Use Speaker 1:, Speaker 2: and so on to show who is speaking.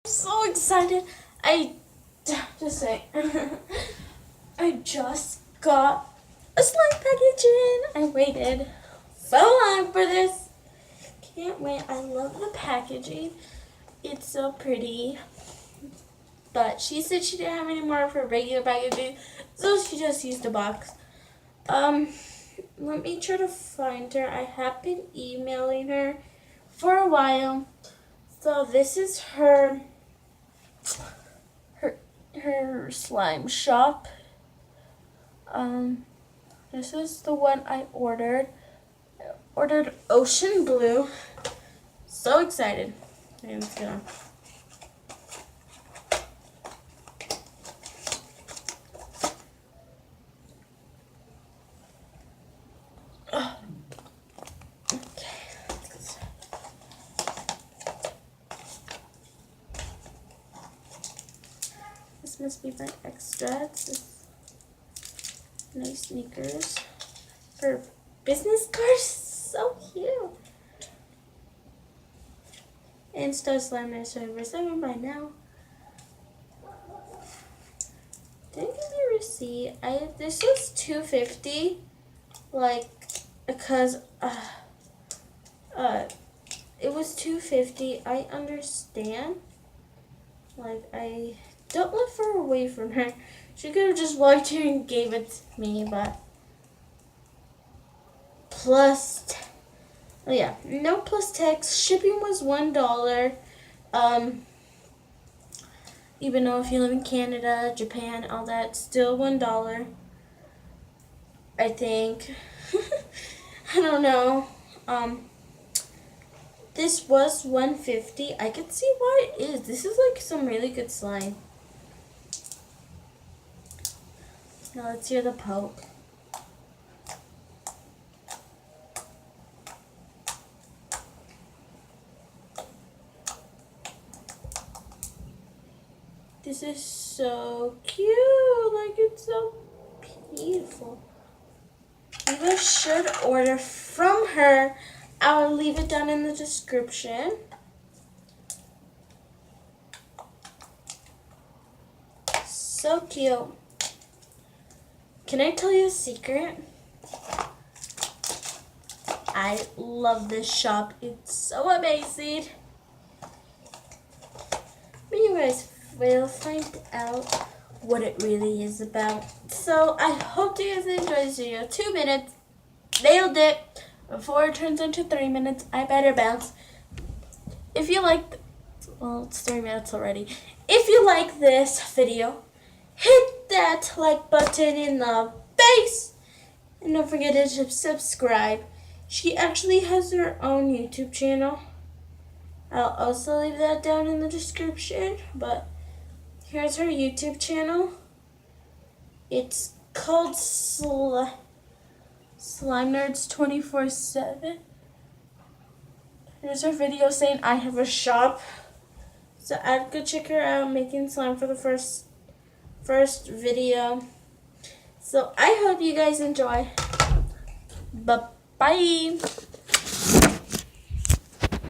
Speaker 1: So excited. I just say I just got a slime package in. I waited so long for this. Can't wait. I love the packaging. It's so pretty. But she said she didn't have any more of her regular packaging, so she just used a box. Let me try to find her. I have been emailing her for a while. So this is her slime shop. This is the one I ordered. I ordered ocean blue. So excited. Okay, let's get on. This must be my extra. It's nice sneakers. Her business card, so cute. Insta slimeneards service. I remember by now. Didn't give me a receipt. This was $2.50. Like, because it was $2.50. I understand. Like, I don't look far away from her. She could have just walked here and gave it to me, but no plus tax. Shipping was $1. Even though if you live in Canada, Japan, all that, still $1. I think. I don't know. This was $1.50. I can see why it is. This is like some really good slime. Now let's hear the poke. This is so cute. Like, it's so beautiful. You guys should order from her. I'll leave it down in the description. So cute. Can I tell you a secret? I love this shop. It's so amazing. But you guys will find out what it really is about. So I hope you guys enjoyed this video. 2 minutes. Nailed it. Before it turns into 3 minutes, I better bounce. If you like, well, it's 3 minutes already. If you like this video, hit that like button in the face. And don't forget to subscribe. She actually has her own YouTube channel. I'll also leave that down in the description. But here's her YouTube channel. It's called slimeneards 24/7. Here's her video saying I have a shop. So I'd go check her out making slime for the first video. So I hope you guys enjoy. Bye-bye.